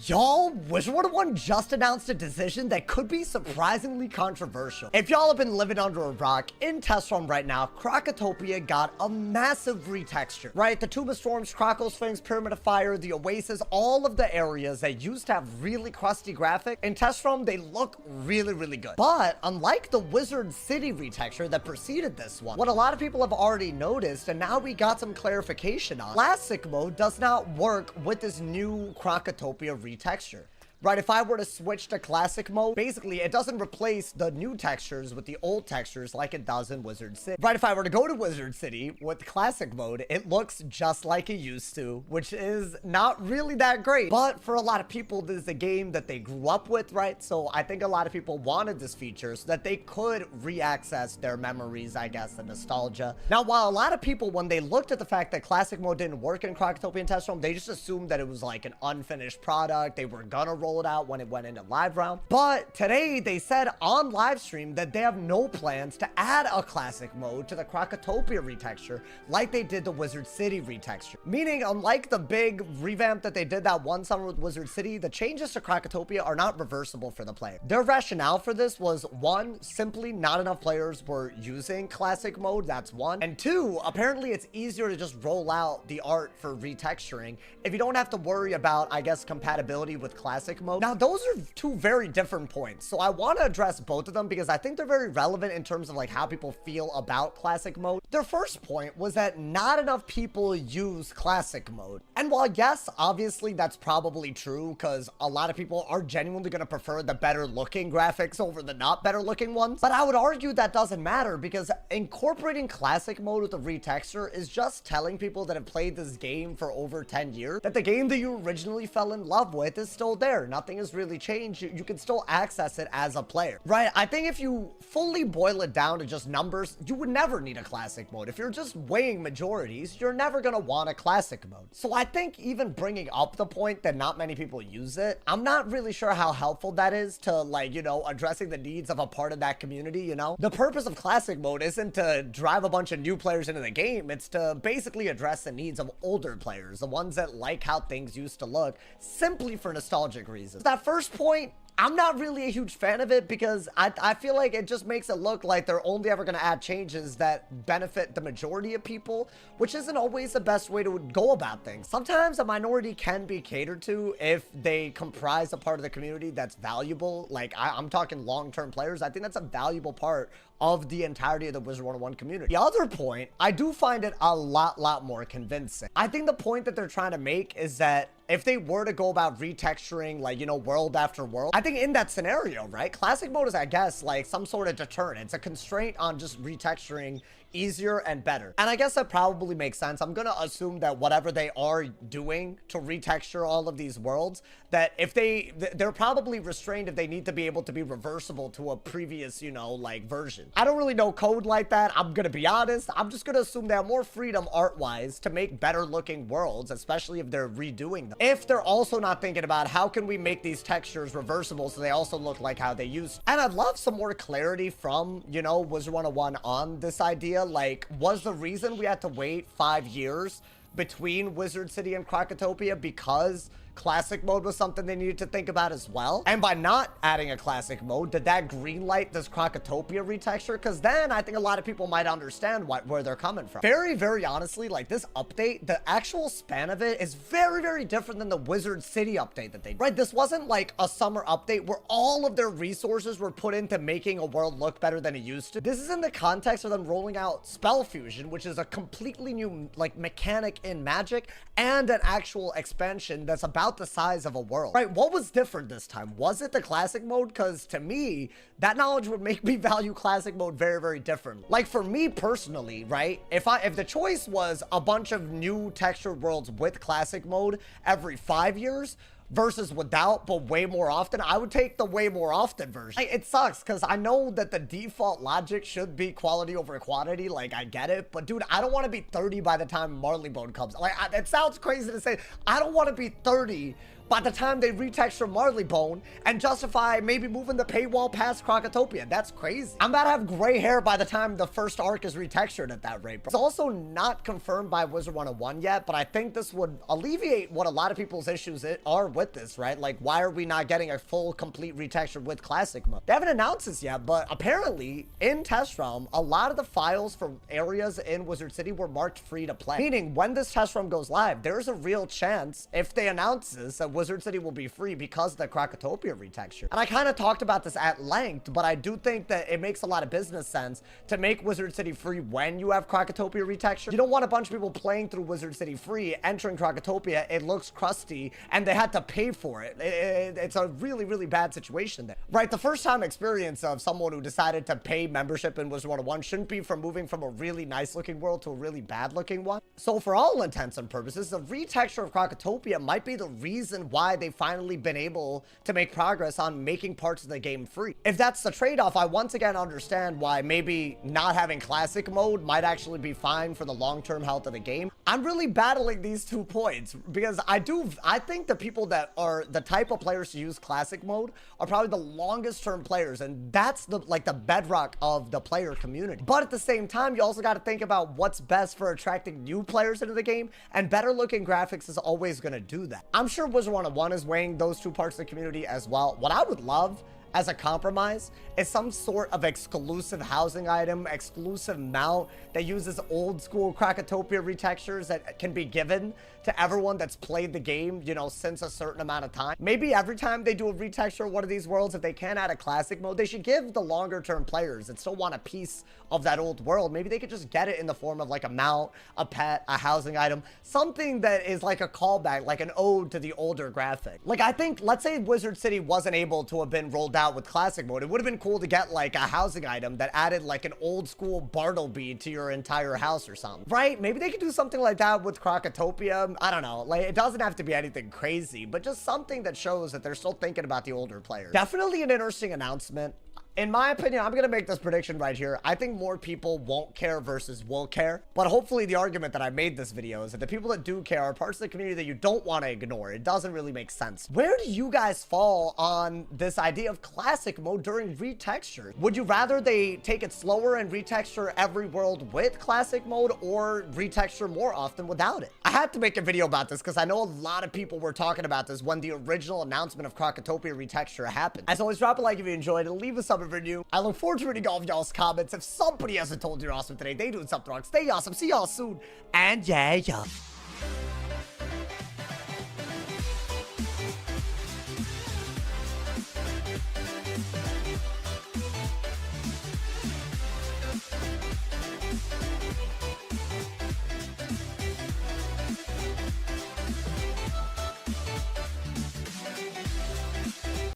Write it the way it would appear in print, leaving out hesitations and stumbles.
Y'all, Wizard101 just announced a decision that could be surprisingly controversial. If y'all have been living under a rock, in test run right now, Crocotopia got a massive retexture, right? The Tomb of Storms, Croco Sphinx, Pyramid of Fire, the Oasis, all of the areas that used to have really crusty graphic, in test run, they look really good. But unlike the Wizard City retexture that preceded this one, what a lot of people have already noticed, and now we got some clarification on, classic mode does not work with this new Crocotopia retexture. Right, if I were to switch to classic mode, basically it doesn't replace the new textures with the old textures like it does in Wizard City. Right, if I were to go to Wizard City with classic mode, it looks just like it used to, which is not really that great. But for a lot of people, this is a game that they grew up with, right? So I think a lot of people wanted this feature so that they could re-access their memories, I guess, the nostalgia. Now, while a lot of people, when they looked at the fact that classic mode didn't work in Crocotopia and Test Realm, they just assumed that it was like an unfinished product. They were gonna roll it out when it went into live round. But today they said on live stream that they have no plans to add a classic mode to the Crocotopia retexture like they did the Wizard City retexture. Meaning, unlike the big revamp that they did that one summer with Wizard City, the changes to Crocotopia are not reversible for the player. Their rationale for this was, one, simply not enough players were using classic mode, that's one. And two, apparently it's easier to just roll out the art for retexturing if you don't have to worry about, I guess, compatibility with classic mode. Now, those are two very different points, so I want to address both of them because I think they're very relevant in terms of like how people feel about classic mode. Their first point was that not enough people use classic mode. And while yes, obviously that's probably true because a lot of people are genuinely going to prefer the better looking graphics over the not better looking ones, but I would argue that doesn't matter because incorporating classic mode with a retexture is just telling people that have played this game for over 10 years that the game that you originally fell in love with is still there. Nothing has really changed. You can still access it as a player, right? I think if you fully boil it down to just numbers, you would never need a classic mode. If you're just weighing majorities, you're never gonna want a classic mode. So I think even bringing up the point that not many people use it, I'm not really sure how helpful that is to, like, you know, addressing the needs of a part of that community, you know? The purpose of classic mode isn't to drive a bunch of new players into the game. It's to basically address the needs of older players, the ones that like how things used to look, simply for nostalgic reasons. That first point, I'm not really a huge fan of it because I feel like it just makes it look like they're only ever going to add changes that benefit the majority of people, which isn't always the best way to go about things. Sometimes a minority can be catered to if they comprise a part of the community that's valuable. Like I'm talking long-term players. I think that's a valuable part of the entirety of the Wizard101 community. The other point, I do find it a lot more convincing. I think the point that they're trying to make is that if they were to go about retexturing, like, you know, world after world, I think in that scenario, right, classic mode is, I guess, like some sort of deterrent. It's a constraint on just retexturing easier and better. And I guess that probably makes sense. I'm gonna assume that whatever they are doing to retexture all of these worlds, that if they're probably restrained if they need to be able to be reversible to a previous, you know, like version. I don't really know code like that. I'm gonna be honest. I'm just gonna assume they have more freedom art-wise to make better looking worlds, especially if they're redoing them. If they're also not thinking about how can we make these textures reversible so they also look like how they used to. And I'd love some more clarity from, you know, Wizard101 on this idea. Like, was the reason we had to wait 5 years between Wizard City and Crocotopia because classic mode was something they needed to think about as well? And by not adding a classic mode, did that greenlight this Crocotopia retexture? Because then I think a lot of people might understand where they're coming from. Very honestly, like this update, the actual span of it is very different than the Wizard City update that they did. Right, this wasn't like a summer update where all of their resources were put into making a world look better than it used to. This is in the context of them rolling out Spell Fusion, which is a completely new like mechanic in Magic and an actual expansion that's about the size of a world. Right, what was different this time? Was it the classic mode? Because to me, that knowledge would make me value classic mode very different. Like for me personally, right, if the choice was a bunch of new textured worlds with classic mode every 5 years versus without, but way more often, I would take the way more often version. It sucks because I know that the default logic should be quality over quantity. Like, I get it, but dude, I don't want to be 30 by the time Marleybone comes. Like, it sounds crazy to say. I don't want to be 30 by the time they retexture Marleybone and justify maybe moving the paywall past Krokotopia. That's crazy. I'm about to have gray hair by the time the first arc is retextured at that rate. It's also not confirmed by Wizard101 yet, but I think this would alleviate what a lot of people's issues are with this, right? Like, why are we not getting a full, complete retexture with classic mode? They haven't announced this yet, but apparently in Test Realm, a lot of the files for areas in Wizard City were marked free to play. Meaning, when this Test Realm goes live, there's a real chance, if they announce this, that Wizard City will be free because of the Krokotopia retexture. And I kind of talked about this at length, but I do think that it makes a lot of business sense to make Wizard City free when you have Krokotopia retexture. You don't want a bunch of people playing through Wizard City free, entering Krokotopia, it looks crusty, and they had to pay for it. It's a really, really bad situation there. Right, the first time experience of someone who decided to pay membership in Wizard101 shouldn't be from moving from a really nice looking world to a really bad looking one. So for all intents and purposes, the retexture of Krokotopia might be the reason why they've finally been able to make progress on making parts of the game free. If that's the trade-off, I once again understand why maybe not having classic mode might actually be fine for the long-term health of the game. I'm really battling these 2 points because I think the people that are the type of players to use classic mode are probably the longest term players, and that's the bedrock of the player community. But at the same time, you also got to think about what's best for attracting new players into the game, and better looking graphics is always going to do that. I'm sure Wizard101 is weighing those 2 parts of the community as well. What I would love as a compromise is some sort of exclusive housing item, exclusive mount that uses old school Krokotopia retextures that can be given to everyone that's played the game, you know, since a certain amount of time. Maybe every time they do a retexture of one of these worlds, if they can add a classic mode, they should give the longer term players that still want a piece of that old world, maybe they could just get it in the form of like a mount, a pet, a housing item, something that is like a callback, like an ode to the older graphic. Like, I think, let's say Wizard City wasn't able to have been rolled out with classic mode, it would have been cool to get like a housing item that added like an old school Bartleby to your entire house or something, right? Maybe they could do something like that with Krokotopia. I don't know, like, it doesn't have to be anything crazy, but just something that shows that they're still thinking about the older players. Definitely an interesting announcement. In my opinion, I'm going to make this prediction right here. I think more people won't care versus will care. But hopefully the argument that I made this video is that the people that do care are parts of the community that you don't want to ignore. It doesn't really make sense. Where do you guys fall on this idea of classic mode during retexture? Would you rather they take it slower and retexture every world with classic mode, or retexture more often without it? I had to make a video about this because I know a lot of people were talking about this when the original announcement of Krokotopia retexture happened. As always, drop a like if you enjoyed and leave a sub review. I look forward to reading all of y'all's comments. If somebody hasn't told you you're awesome today, they doing something wrong. Stay awesome. See y'all soon. And yeah.